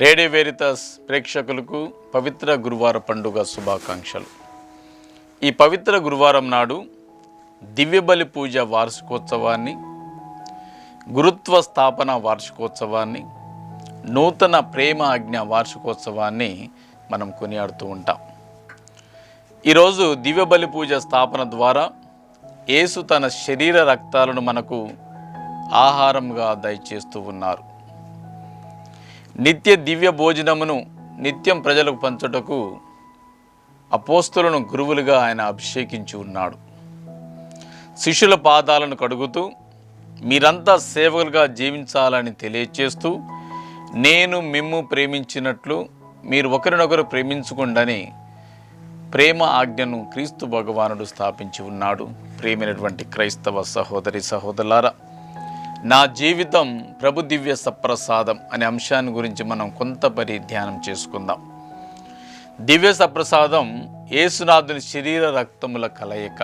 Radio Veritas ప్రేక్షకులకు పవిత్ర గురువార పండుగ శుభాకాంక్షలు. ఈ పవిత్ర గురువారం నాడు దివ్యబలి పూజ వార్షికోత్సవాన్ని, గురుత్వ స్థాపన వార్షికోత్సవాన్ని, నూతన ప్రేమ ఆజ్ఞ వార్షికోత్సవాన్ని మనం కొనియాడుతూ ఉంటాం. ఈరోజు దివ్యబలి పూజ స్థాపన ద్వారా యేసు తన శరీర రక్తాలను మనకు ఆహారంగా దయచేస్తూ ఉన్నారు. నిత్య దివ్య భోజనమును నిత్యం ప్రజలకు పంచుటకు అపోస్తులను గురువులుగా ఆయన అభిషేకించి ఉన్నాడు. శిష్యుల పాదాలను కడుగుతూ మీరంతా సేవకులుగా జీవించాలని తెలియచేస్తూ, నేను మిమ్ము ప్రేమించినట్లు మీరు ఒకరినొకరు ప్రేమించుకుండని ప్రేమ ఆజ్ఞను క్రీస్తు భగవానుడు స్థాపించి ఉన్నాడు. ప్రేమైనటువంటి క్రైస్తవ సహోదరి సహోదరులారా, నా జీవితం ప్రభు దివ్య సప్రసాదం అనే అంశాన్ని గురించి మనం కొంత ధ్యానం చేసుకుందాం. దివ్య సప్రసాదం యేసునాథుని శరీర రక్తముల కలయిక.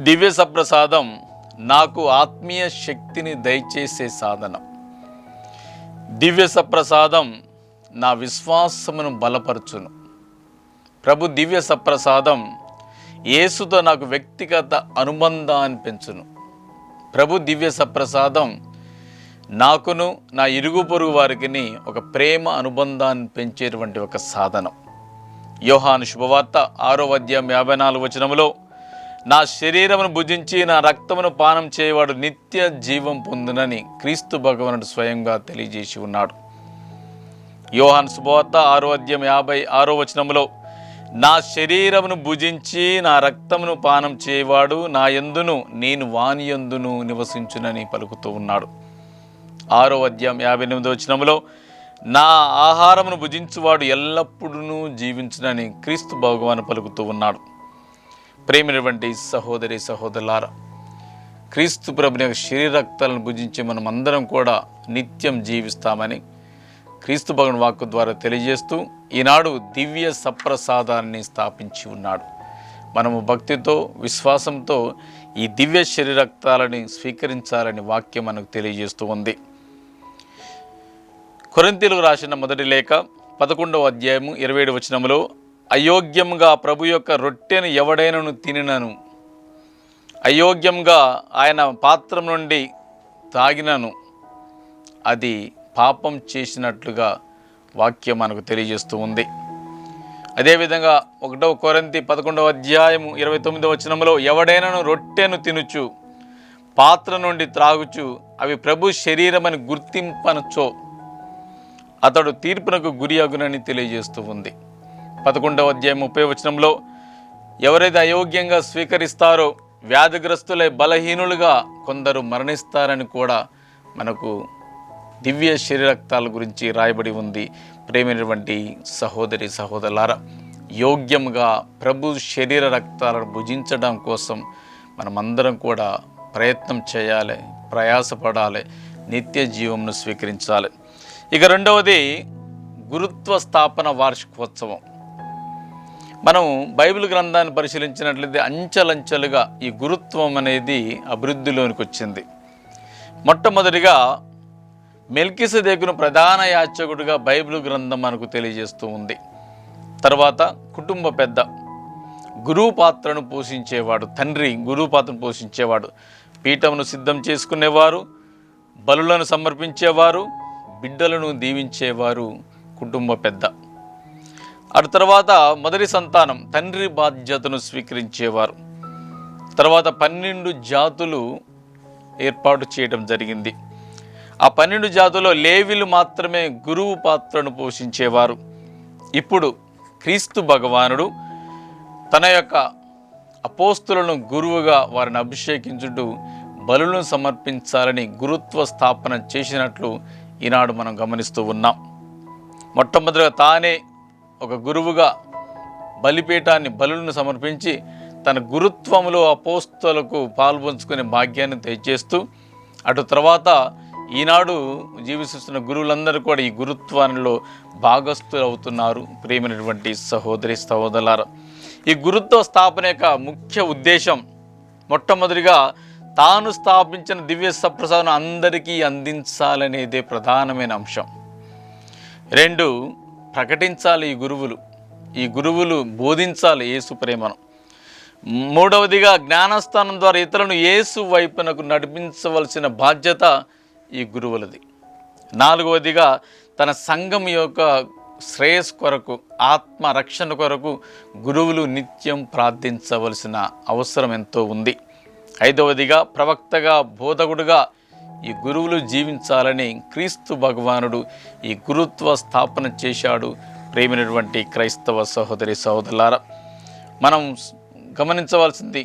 దివ్య సప్రసాదం నాకు ఆత్మీయ శక్తిని దయచేసే సాధనం. దివ్య సప్రసాదం నా విశ్వాసమును బలపరచును. ప్రభు దివ్య సప్రసాదం యేసుతో నాకు వ్యక్తిగత అనుబంధాన్ని పెంచును. ప్రభు దివ్య సప్రసాదం నాకును నా ఇరుగు పొరుగు వారికి ఒక ప్రేమ అనుబంధాన్ని పెంచేటువంటి ఒక సాధనం. యోహాను శుభవార్త 6వ అధ్యాయం 54వ వచనములో, నా శరీరమును భుజించి నా రక్తమును పానం చేయవాడు నిత్య జీవం పొందునని క్రీస్తు భగవానుడు స్వయంగా తెలియజేసి ఉన్నాడు. యోహాను శుభవార్త 6వ అధ్యాయం 56వ వచనములో, నా శరీరమును భుజించి నా రక్తమును పానం చేయవాడు నా యందును నేను వాని యందును నివసించునని పలుకుతూ ఉన్నాడు. 6వ అధ్యాయం 58వ వచనములో, నా ఆహారమును భుజించువాడు ఎల్లప్పుడూ జీవించునని క్రీస్తు భగవాను పలుకుతూ ఉన్నాడు. ప్రేమైనటువంటి సహోదరి సహోదరులారా, క్రీస్తు ప్రభుని యొక్క శరీర రక్తాలను భుజించి మనం అందరం కూడా నిత్యం జీవిస్తామని క్రీస్తు భగవాను వాక్కు ద్వారా తెలియజేస్తూ ఈనాడు దివ్య సప్రసాదాన్ని స్థాపించి ఉన్నాడు. మనము భక్తితో విశ్వాసంతో ఈ దివ్య శరీర రక్తాలని స్వీకరించాలని వాక్యం మనకు తెలియజేస్తూ ఉంది. కొరింథీయులకు రాసిన మొదటి లేఖ 11వ అధ్యాయము 27వ వచనములో, అయోగ్యంగా ప్రభు యొక్క రొట్టెను ఎవడైనను తినినను, అయోగ్యంగా ఆయన పాత్ర నుండి తాగినను అది పాపం చేసినట్లుగా వాక్యం మనకు తెలియజేస్తూ ఉంది. అదేవిధంగా 1వ కొరింథీ 11వ అధ్యాయము 29వ వచనంలో, ఎవడైనాను రొట్టెను తినుచు పాత్ర నుండి త్రాగుచు అవి ప్రభు శరీరమని గుర్తింపనచో అతడు తీర్పునకు గురి అగునని తెలియజేస్తూ ఉంది. 11వ అధ్యాయం 30వ వచనంలో, ఎవరైతే అయోగ్యంగా స్వీకరిస్తారో వ్యాధిగ్రస్తులై బలహీనులుగా కొందరు మరణిస్తారని కూడా మనకు దివ్య శరీరక్తాల గురించి రాయబడి ఉంది. ప్రేమైనటువంటి సహోదరి సహోదరులారా, యోగ్యంగా ప్రభు శరీర రక్తాలను భుజించడం కోసం మనమందరం కూడా ప్రయత్నం చేయాలి, ప్రయాసపడాలి, నిత్య జీవంను స్వీకరించాలి. ఇక రెండవది గురుత్వ స్థాపన వార్షికోత్సవం. మనం బైబిల్ గ్రంథాన్ని పరిశీలించినట్లయితే అంచెలంచెలుగా ఈ గురుత్వం అనేది అభివృద్ధిలోనికి వచ్చింది. మొట్టమొదటిగా మెల్కీసెదెకును ప్రధాన యాజకుడిగా బైబిల్ గ్రంథం మనకు తెలియజేస్తూ ఉంది. తర్వాత కుటుంబ పెద్ద, గురువు పాత్రను పోషించేవాడు, తండ్రి గురువు పాత్రను పోషించేవాడు, పీఠమును సిద్ధం చేసుకునేవారు, బలులను సమర్పించేవారు, బిడ్డలను దీవించేవారు కుటుంబ పెద్ద. ఆ తర్వాత మొదటి సంతానం తండ్రి బాధ్యతను స్వీకరించేవారు. తర్వాత 12 జాతులు ఏర్పాటు చేయడం జరిగింది. ఆ 12 జాతుల్లో లేవీలు మాత్రమే గురువు పాత్రను పోషించేవారు. ఇప్పుడు క్రీస్తు భగవానుడు తన యొక్క అపోస్తులను గురువుగా వారిని అభిషేకించుటూ బలులను సమర్పించాలని గురుత్వ స్థాపన చేసినట్లు ఈనాడు మనం గమనిస్తూ ఉన్నాం. మొట్టమొదటిగా తానే ఒక గురువుగా బలిపీఠాన్ని బలులను సమర్పించి తన గురుత్వములో అపోస్తులకు పాల్పంచుకునే భాగ్యాన్ని దయచేస్తూ, అటు తర్వాత ఈనాడు జీవిస్తున్న గురువులందరూ కూడా ఈ గురుత్వానిలో భాగస్థులు అవుతున్నారు. ప్రేమైనటువంటి సహోదరి సహోదరులారా, ఈ గురుత్వ స్థాపన యొక్క ముఖ్య ఉద్దేశం మొట్టమొదటిగా తాను స్థాపించిన దివ్య సప్రసాదం అందరికీ అందించాలనేదే ప్రధానమైన అంశం. 2, ప్రకటించాలి ఈ గురువులు బోధించాలి యేసు ప్రేమను. 3వదిగా జ్ఞానస్థానం ద్వారా ఇతరులను యేసు వైపునకు నడిపించవలసిన బాధ్యత ఈ గురువులది. 4వదిగా తన సంఘం యొక్క శ్రేయస్ కొరకు, ఆత్మ రక్షణ కొరకు గురువులు నిత్యం ప్రార్థించవలసిన అవసరం ఎంతో ఉంది. 5వదిగా ప్రవక్తగా, బోధకుడుగా ఈ గురువులు జీవించాలని క్రీస్తు భగవానుడు ఈ గురుత్వ స్థాపన చేశాడు. ప్రేమైనటువంటి క్రైస్తవ సహోదరి సహోదరులారా, మనం గమనించవలసింది,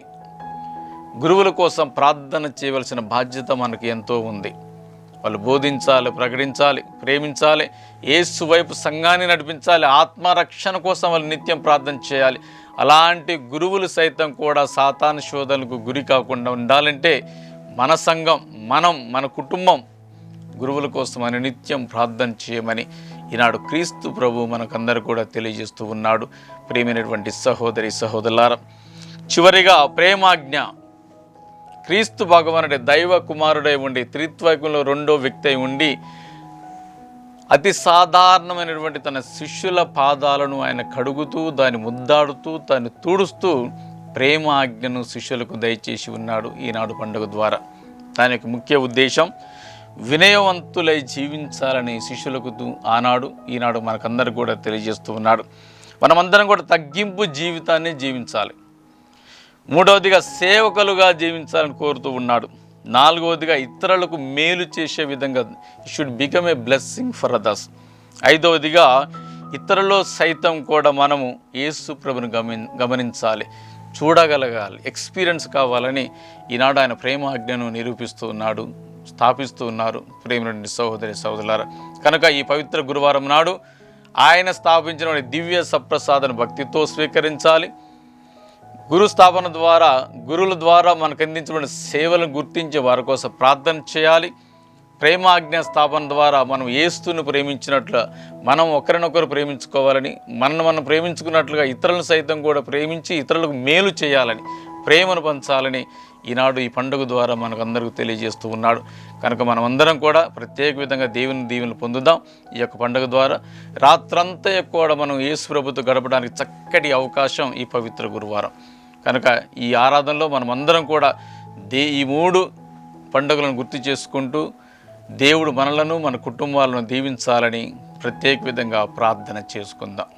గురువుల కోసం ప్రార్థన చేయవలసిన బాధ్యత మనకు ఎంతో ఉంది. వాళ్ళు బోధించాలి, ప్రకటించాలి, ప్రేమించాలి, యేసు వైపు సంఘాన్ని నడిపించాలి, ఆత్మరక్షణ కోసం వాళ్ళు నిత్యం ప్రార్థన చేయాలి. అలాంటి గురువులు సైతం కూడా సాతాను శోధనకు గురి కాకుండా ఉండాలంటే మన సంఘం, మన కుటుంబం గురువుల కోసం అని నిత్యం ప్రార్థన చేయమని ఈనాడు క్రీస్తు ప్రభు మనకందరూ కూడా తెలియజేస్తూ ఉన్నాడు. ప్రియమైనటువంటి సహోదరి సహోదరులారా, చివరిగా ప్రేమాజ్ఞ. క్రీస్తు భగవానుడే దైవ కుమారుడై ఉండి, త్రిత్వైకంలో 2వ వ్యక్తి అయి ఉండి, అతి సాధారణమైనటువంటి తన శిష్యుల పాదాలను ఆయన కడుగుతూ, దాన్ని ముద్దాడుతూ, దాన్ని తుడుస్తూ ప్రేమ ఆజ్ఞను శిష్యులకు దయచేసి ఉన్నాడు ఈనాడు పండుగ ద్వారా. దాని యొక్క ముఖ్య ఉద్దేశం వినయవంతులై జీవించాలని శిష్యులకు ఈనాడు మనకందరూ కూడా తెలియజేస్తూ ఉన్నాడు. మనమందరం కూడా తగ్గింపు జీవితాన్ని జీవించాలి. 3వదిగా సేవకులుగా జీవించాలని కోరుతూ ఉన్నాడు. 4వదిగా ఇతరులకు మేలు చేసే విధంగా should become a blessing for others. 5వదిగా ఇతరుల్లో సైతం కూడా మనము యేసు ప్రభుని గమనించాలి, చూడగలగాలి, ఎక్స్పీరియన్స్ కావాలని ఈనాడు ఆయన ప్రేమాజ్ఞను నిరూపిస్తూ ఉన్నాడు, స్థాపిస్తూ ఉన్నారు. ప్రేమ సహోదరి సహోదరులారా, కనుక ఈ పవిత్ర గురువారం నాడు ఆయన స్థాపించిన దివ్య సప్రసాదను భక్తితో స్వీకరించాలి. గురు స్థాపన ద్వారా, గురువుల ద్వారా మనకు అందించబడిన సేవలను గుర్తించి వారి కోసం ప్రార్థన చేయాలి. ప్రేమాజ్ఞ స్థాపన ద్వారా మనం యేసును ప్రేమించినట్లు మనం ఒకరినొకరు ప్రేమించుకోవాలని, మనం ప్రేమించుకున్నట్లుగా ఇతరులను సైతం కూడా ప్రేమించి ఇతరులకు మేలు చేయాలని, ప్రేమను పంచాలని ఈనాడు ఈ పండుగ ద్వారా మనకు అందరికీ తెలియజేస్తూ ఉన్నాడు. కనుక మనమందరం కూడా ప్రత్యేక విధంగా దేవుని దీవెనలు పొందుదాం. ఈ యొక్క పండుగ ద్వారా రాత్రంతా కూడా మనం యేసు ప్రభుతో గడపడానికి చక్కటి అవకాశం ఈ పవిత్ర గురువారం. కనుక ఈ ఆరాధనలో మనమందరం కూడా ఈ 3 పండుగలను గుర్తు చేసుకుంటూ దేవుడు మనలను, మన కుటుంబాలను దీవించాలని ప్రత్యేక విధంగా ప్రార్థన చేసుకుందాం.